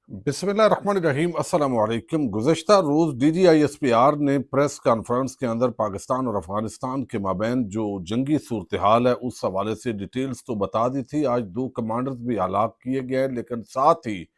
बिस्मिल्लाहिर्रहमानिर्रहीम। अस्सलाम वालेकुम। गुज़श्ता रोज़ DGISPR ने प्रेस कॉन्फ्रेंस के अंदर पाकिस्तान और अफ़गानिस्तान के माबैन जो जंगी सूरत हाल है उस हवाले से डिटेल्स तो बता दी थी। आज दो कमांडर्स भी हलाक किए गए, लेकिन साथ ही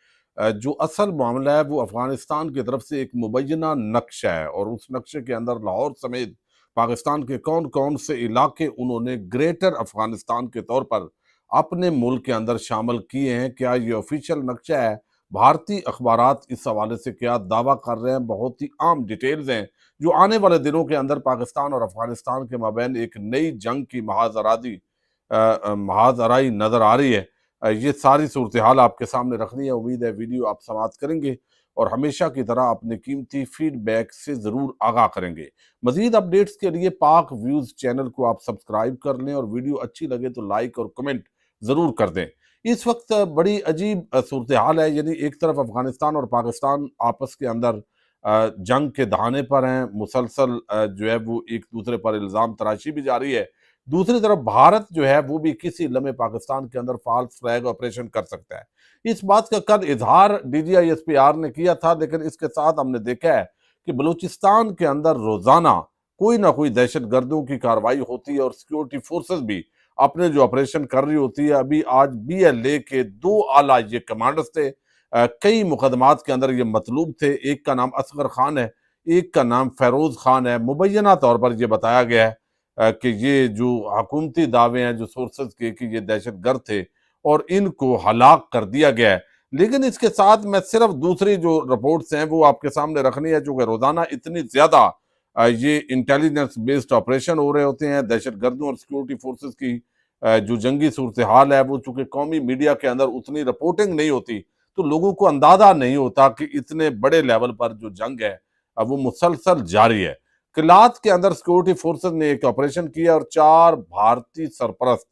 जो असल मामला है वो अफ़गानिस्तान की तरफ से एक मुबैना नक्शा है, और उस नक्शे के अंदर लाहौर समेत पाकिस्तान के कौन कौन से इलाके उन्होंने ग्रेटर अफ़गानिस्तान के तौर पर अपने मुल्क के अंदर शामिल किए हैं। क्या ये ऑफिशियल नक्शा है? भारतीय अखबारात इस हवाले से क्या दावा कर रहे हैं? बहुत ही आम डिटेल्स हैं जो आने वाले दिनों के अंदर पाकिस्तान और अफगानिस्तान के माबैन एक नई जंग की महाजराई नजर आ रही है। ये सारी सूरत हाल आपके सामने रखनी है। उम्मीद है वीडियो आप समाप्त करेंगे और हमेशा की तरह अपने कीमती फीडबैक से जरूर आगाह करेंगे। मजीद अपडेट्स के लिए पाक व्यूज चैनल को आप सब्सक्राइब कर लें और वीडियो अच्छी लगे तो लाइक और कमेंट जरूर कर दें। इस वक्त बड़ी अजीब सूरत हाल है, यानी एक तरफ अफगानिस्तान और पाकिस्तान आपस के अंदर जंग के दहाने पर हैं, मुसलसल जो है वो एक दूसरे पर इल्ज़ाम तराशी भी जारी है। दूसरी तरफ भारत जो है वो भी किसी लम्हे पाकिस्तान के अंदर फॉल्स फ्लैग ऑपरेशन कर सकता है। इस बात का कल इजहार DGISPR ने किया था, लेकिन इसके साथ हमने देखा है कि बलूचिस्तान के अंदर रोजाना कोई ना कोई दहशत गर्दों की कार्रवाई होती है और सिक्योरिटी फोर्सेस भी अपने जो ऑपरेशन कर रही होती है। अभी आज BLA के दो आला ये कमांडर्स थे, कई मुकदमात के अंदर ये मतलूब थे। एक का नाम असगर खान है, एक का नाम फेरोज खान है। मुबैना तौर पर यह बताया गया है कि ये जो हुकूमती दावे हैं जो सोर्सेज के कि ये दहशत गर्द थे और इनको हलाक कर दिया गया है। लेकिन इसके साथ मैं सिर्फ दूसरी जो रिपोर्ट्स हैं वो आपके सामने रखनी है, जो कि रोजाना इतनी ज्यादा ये इंटेलिजेंस बेस्ड ऑपरेशन हो रहे होते हैं दहशत गर्दों और सिक्योरिटी फोर्सेस की जो जंगी सूरत हाल है वो चूंकि कौमी मीडिया के अंदर उतनी रिपोर्टिंग नहीं होती, तो लोगों को अंदाजा नहीं होता कि इतने बड़े लेवल पर जो जंग है वो मुसलसल जारी है। किलात के अंदर सिक्योरिटी फोर्सेस ने एक ऑपरेशन किया और 4 भारतीय सरपरस्त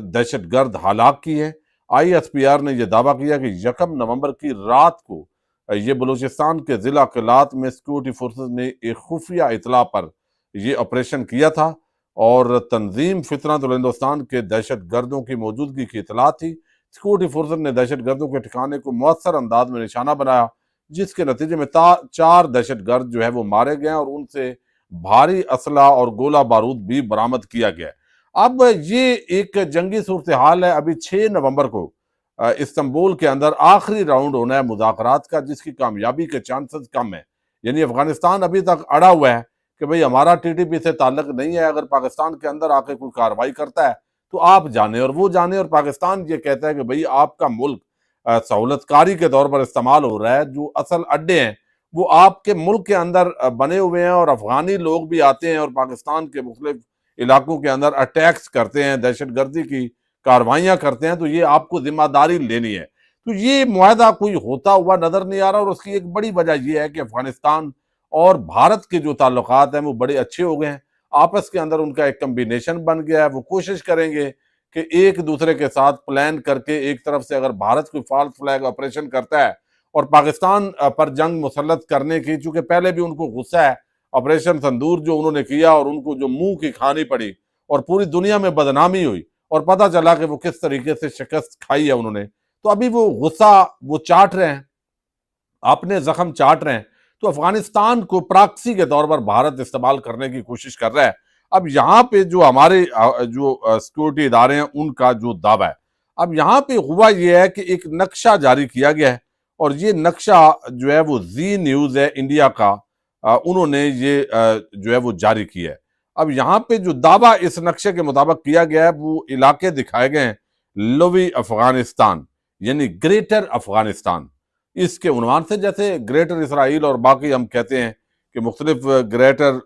दहशत गर्द हलाक किए। ISPR ने यह दावा किया कि 1 नवंबर की रात को ये बलूचिस्तान के जिला किलात में सिक्योरिटी फोर्सेस ने एक खुफिया इतला पर ये ऑपरेशन किया था और तंजीम फितरतुल हिंदुस्तान के दहशत गर्दों की मौजूदगी की इतला थी। सिक्योरिटी फोर्सेस ने दहशत गर्दों के ठिकाने को मौसर अंदाज में निशाना बनाया, जिसके नतीजे में 4 दहशत गर्द जो है वो मारे गए और उनसे भारी असला और गोला बारूद भी बरामद किया गया। अब ये एक जंगी सूरत हाल है। अभी 6 नवंबर को इस्तांबुल के अंदर आखिरी राउंड होना है मुज़ाकरात का, जिसकी कामयाबी के चांसेस कम है। यानी अफगानिस्तान अभी तक अड़ा हुआ है कि भाई हमारा TTP से ताल्लुक नहीं है, अगर पाकिस्तान के अंदर आके कोई कार्रवाई करता है तो आप जाने और वो जाने, और पाकिस्तान ये कहता है कि भाई आपका मुल्क सहूलतकारी के तौर पर इस्तेमाल हो रहा है। जो असल अड्डे हैं वो आपके मुल्क के अंदर बने हुए हैं और अफगानी लोग भी आते हैं और पाकिस्तान के मुख्तलिफ इलाकों के अंदर अटैक्स करते हैं, दहशत गर्दी की कार्रवाइयां करते हैं, तो ये आपको जिम्मेदारी लेनी है। तो ये मुआहदा कोई होता हुआ नजर नहीं आ रहा, और उसकी एक बड़ी वजह यह है कि अफगानिस्तान और भारत के जो ताल्लुकात हैं वो बड़े अच्छे हो गए हैं। आपस के अंदर उनका एक कम्बिनेशन बन गया है। वो कोशिश करेंगे कि एक दूसरे के साथ प्लान करके एक तरफ से अगर भारत कोई फॉल्स फ्लैग ऑपरेशन करता है और पाकिस्तान पर जंग मुसल्लत करने की, चूंकि पहले भी उनको गुस्सा है ऑपरेशन संदूर जो उन्होंने किया और उनको जो मुंह की खानी पड़ी और पूरी दुनिया में बदनामी हुई और पता चला कि वो किस तरीके से शिकस्त खाई है उन्होंने, तो अभी वो गुस्सा वो चाट रहे हैं, अपने जख्म चाट रहे हैं। तो अफगानिस्तान को प्रॉक्सी के तौर पर भारत इस्तेमाल करने की कोशिश कर रहा है। अब यहाँ पे जो हमारे जो सिक्योरिटी इदारे हैं उनका जो दावा है, अब यहाँ पे हुआ यह है कि एक नक्शा जारी किया गया है और ये नक्शा जो है वो जी न्यूज है इंडिया का, उन्होंने ये जो है वो जारी किया है। अब यहाँ पे जो दावा इस नक्शे के मुताबिक किया गया है वो इलाके दिखाए गए हैं लोवी अफगानिस्तान, यानी ग्रेटर अफगानिस्तान इसके उन्वान से। जैसे ग्रेटर इसराइल और बाकी हम कहते हैं कि मुख्तलिफ ग्रेटर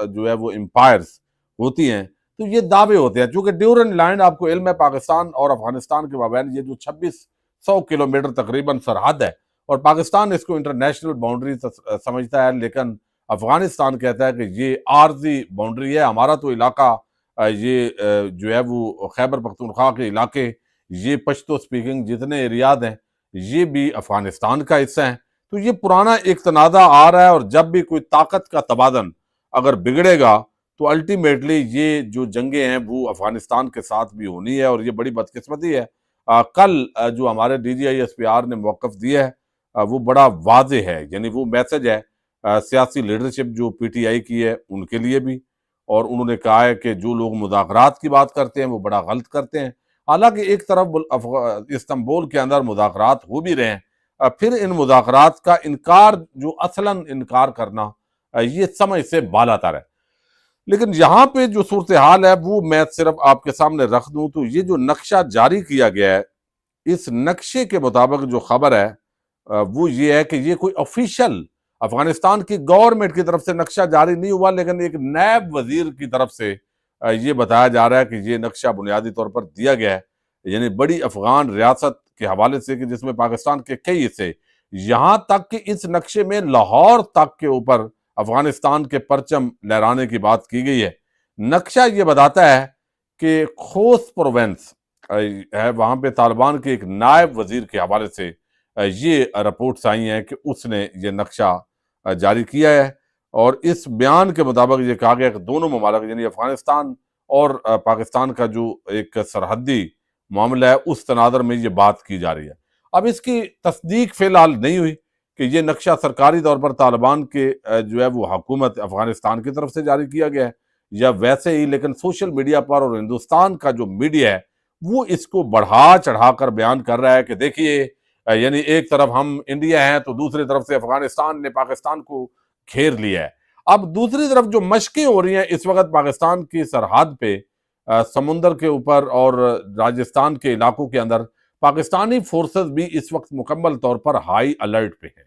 जो है वो एम्पायर्स होती हैं, तो ये दावे होते हैं। चूंकि ड्यूरन लाइन आपको इल्म है पाकिस्तान और अफगानिस्तान के माबैन ये जो 2600 किलोमीटर तकरीबन सरहद है और पाकिस्तान इसको इंटरनेशनल बाउंड्री समझता है, लेकिन अफगानिस्तान कहता है कि ये आर्जी बाउंड्री है। हमारा तो इलाका ये जो है वो खैबर पख्तूनख्वा के इलाके, ये पश्तो स्पीकिंग जितने एरियाज हैं ये भी अफगानिस्तान का हिस्सा है। तो ये पुराना एक तनाज़ा आ रहा है और जब भी कोई ताकत का तबादन अगर बिगड़ेगा तो अल्टीमेटली ये जो जंगें हैं वो अफगानिस्तान के साथ भी होनी है और ये बड़ी बदकिस्मती है। कल जो हमारे DGISPR ने मौक़िफ़ दिया है وہ بڑا واضح ہے، یعنی وہ میسج ہے سیاسی لیڈرشپ جو پی ٹی آئی کی ہے ان کے لیے بھی، اور انہوں نے کہا ہے کہ جو لوگ مذاکرات کی بات کرتے ہیں وہ بڑا غلط کرتے ہیں۔ حالانکہ ایک طرف استنبول کے اندر مذاکرات ہو بھی رہے ہیں، پھر ان مذاکرات کا انکار، جو اصلاً انکار کرنا، یہ سمجھ سے بالاتر ہے۔ لیکن یہاں پہ جو صورتحال ہے وہ میں صرف آپ کے سامنے رکھ دوں تو یہ جو نقشہ جاری کیا گیا ہے، اس نقشے کے مطابق جو خبر ہے وہ یہ ہے کہ یہ کوئی آفیشل افغانستان کی گورنمنٹ کی طرف سے نقشہ جاری نہیں ہوا، لیکن ایک نائب وزیر کی طرف سے یہ بتایا جا رہا ہے کہ یہ نقشہ بنیادی طور پر دیا گیا ہے، یعنی بڑی افغان ریاست کے حوالے سے کہ جس میں پاکستان کے کئی حصے، یہاں تک کہ اس نقشے میں لاہور تک کے اوپر افغانستان کے پرچم لہرانے کی بات کی گئی ہے۔ نقشہ یہ بتاتا ہے کہ خوست پروونس ہے، وہاں پہ طالبان کے ایک نائب وزیر کے حوالے سے یہ رپورٹس آئی ہیں کہ اس نے یہ نقشہ جاری کیا ہے، اور اس بیان کے مطابق یہ کہا گیا کہ دونوں ممالک یعنی افغانستان اور پاکستان کا جو ایک سرحدی معاملہ ہے اس تناظر میں یہ بات کی جا رہی ہے۔ اب اس کی تصدیق فی الحال نہیں ہوئی کہ یہ نقشہ سرکاری طور پر طالبان کے جو ہے وہ حکومت افغانستان کی طرف سے جاری کیا گیا ہے یا ویسے ہی، لیکن سوشل میڈیا پر اور ہندوستان کا جو میڈیا ہے وہ اس کو بڑھا چڑھا کر بیان کر رہا ہے کہ دیکھیے یعنی ایک طرف ہم انڈیا ہیں تو دوسری طرف سے افغانستان نے پاکستان کو گھیر لیا ہے۔ اب دوسری طرف جو مشقیں ہو رہی ہیں اس وقت پاکستان کی سرحد پہ سمندر کے اوپر اور راجستھان کے علاقوں کے اندر، پاکستانی فورسز بھی اس وقت مکمل طور پر ہائی الرٹ پہ ہیں،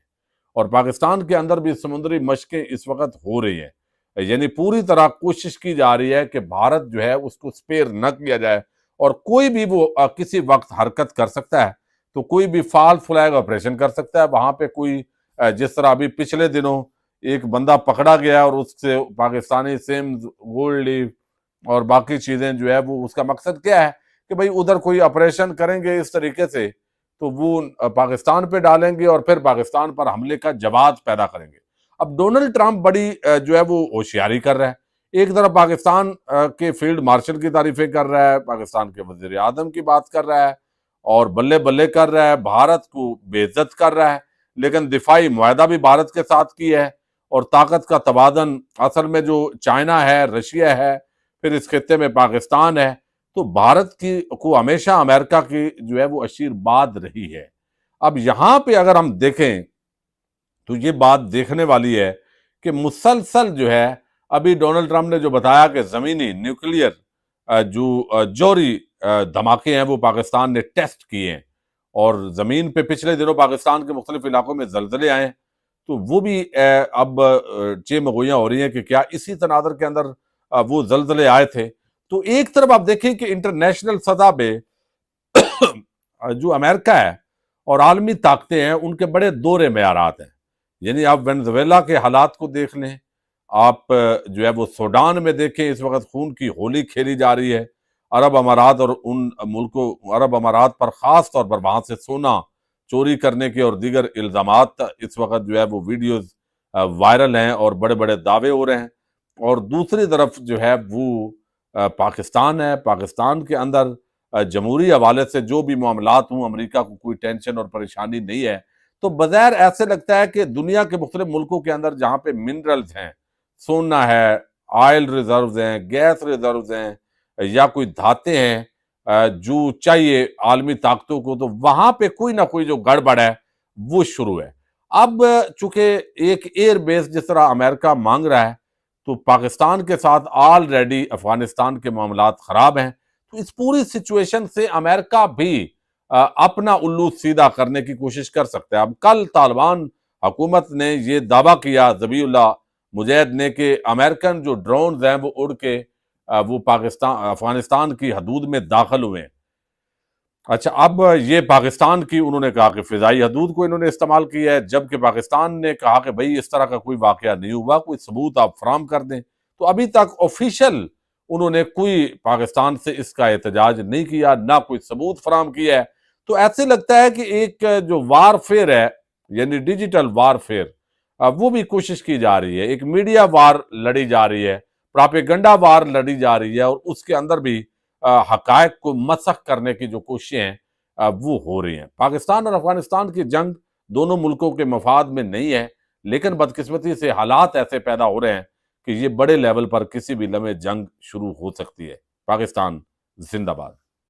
اور پاکستان کے اندر بھی سمندری مشقیں اس وقت ہو رہی ہیں، یعنی پوری طرح کوشش کی جا رہی ہے کہ بھارت جو ہے اس کو سپیر نہ کیا جائے، اور کوئی بھی وہ کسی وقت حرکت کر سکتا ہے، تو کوئی بھی فال فلیگ آپریشن کر سکتا ہے وہاں پہ۔ کوئی جس طرح ابھی پچھلے دنوں ایک بندہ پکڑا گیا اور اس سے پاکستانی سیمز، گولڈ لیف اور باقی چیزیں جو ہے وہ، اس کا مقصد کیا ہے کہ بھئی ادھر کوئی آپریشن کریں گے اس طریقے سے تو وہ پاکستان پہ ڈالیں گے اور پھر پاکستان پر حملے کا جواز پیدا کریں گے۔ اب ڈونلڈ ٹرمپ بڑی جو ہے وہ ہوشیاری کر رہا ہے، ایک طرف پاکستان کے فیلڈ مارشل کی تعریفیں کر رہا ہے، پاکستان کے وزیر اعظم کی بات کر رہا ہے اور بلے بلے کر رہا ہے، بھارت کو بے عزت کر رہا ہے، لیکن دفاعی معاہدہ بھی بھارت کے ساتھ کی ہے، اور طاقت کا توازن اصل میں جو چائنا ہے، رشیا ہے، پھر اس خطے میں پاکستان ہے، تو بھارت کی کو ہمیشہ امریکہ کی جو ہے وہ اشیر باد رہی ہے۔ اب یہاں پہ اگر ہم دیکھیں تو یہ بات دیکھنے والی ہے کہ مسلسل جو ہے، ابھی ڈونلڈ ٹرمپ نے جو بتایا کہ زمینی نیوکلیئر جو جوہری دھماکے ہیں وہ پاکستان نے ٹیسٹ کیے ہیں، اور زمین پہ پچھلے دنوں پاکستان کے مختلف علاقوں میں زلزلے آئے ہیں، تو وہ بھی اب مگویاں ہو رہی ہیں کہ کیا اسی تناظر کے اندر وہ زلزلے آئے تھے۔ تو ایک طرف آپ دیکھیں کہ انٹرنیشنل سطح پہ جو امریکہ ہے اور عالمی طاقتیں ہیں ان کے بڑے دورے معیارات ہیں، یعنی آپ وینزویلا کے حالات کو دیکھ لیں، آپ جو ہے وہ سوڈان میں دیکھیں، اس وقت خون کی ہولی کھیلی جا رہی ہے، عرب امارات اور ان ملکوں، عرب امارات پر خاص طور پر وہاں سے سونا چوری کرنے کے اور دیگر الزامات اس وقت جو ہے وہ ویڈیوز وائرل ہیں اور بڑے بڑے دعوے ہو رہے ہیں، اور دوسری طرف جو ہے وہ پاکستان ہے، پاکستان کے اندر جمہوری حوالے سے جو بھی معاملات ہوں، امریکہ کو کوئی ٹینشن اور پریشانی نہیں ہے، تو بظاہر ایسے لگتا ہے کہ دنیا کے مختلف ملکوں کے اندر جہاں پہ منرلز ہیں، سونا ہے، آئل ریزروز ہیں، گیس ریزروز ہیں، یا کوئی دھاتیں ہیں جو چاہیے عالمی طاقتوں کو، تو وہاں پہ کوئی نہ کوئی جو گڑبڑ ہے وہ شروع ہے۔ اب چونکہ ایک ایئر بیس جس طرح امریکہ مانگ رہا ہے، تو پاکستان کے ساتھ آلریڈی افغانستان کے معاملات خراب ہیں، تو اس پوری سچویشن سے امریکہ بھی اپنا الو سیدھا کرنے کی کوشش کر سکتا ہے۔ اب کل طالبان حکومت نے یہ دعویٰ کیا، ذبیح اللہ مجاہد نے، کہ امریکن جو ڈرونز ہیں وہ اڑ کے وہ افغانستان کی حدود میں داخل ہوئے ہیں۔ اچھا، اب یہ پاکستان کی انہوں نے کہا کہ فضائی حدود کو انہوں نے استعمال کیا ہے، جبکہ پاکستان نے کہا کہ بھئی اس طرح کا کوئی واقعہ نہیں ہوا، کوئی ثبوت آپ فراہم کر دیں۔ تو ابھی تک آفیشل انہوں نے کوئی پاکستان سے اس کا احتجاج نہیں کیا، نہ کوئی ثبوت فراہم کیا ہے۔ تو ایسے لگتا ہے کہ ایک جو وار فیئر ہے، یعنی ڈیجیٹل وار فیئر، وہ بھی کوشش کی جا رہی ہے، ایک میڈیا وار لڑی جا رہی ہے، پراپیگنڈا وار لڑی جا رہی ہے، اور اس کے اندر بھی حقائق کو مسخ کرنے کی جو کوششیں ہیں وہ ہو رہی ہیں۔ پاکستان اور افغانستان کی جنگ دونوں ملکوں کے مفاد میں نہیں ہے، لیکن بدقسمتی سے حالات ایسے پیدا ہو رہے ہیں کہ یہ بڑے لیول پر کسی بھی لمحے جنگ شروع ہو سکتی ہے۔ پاکستان زندہ باد۔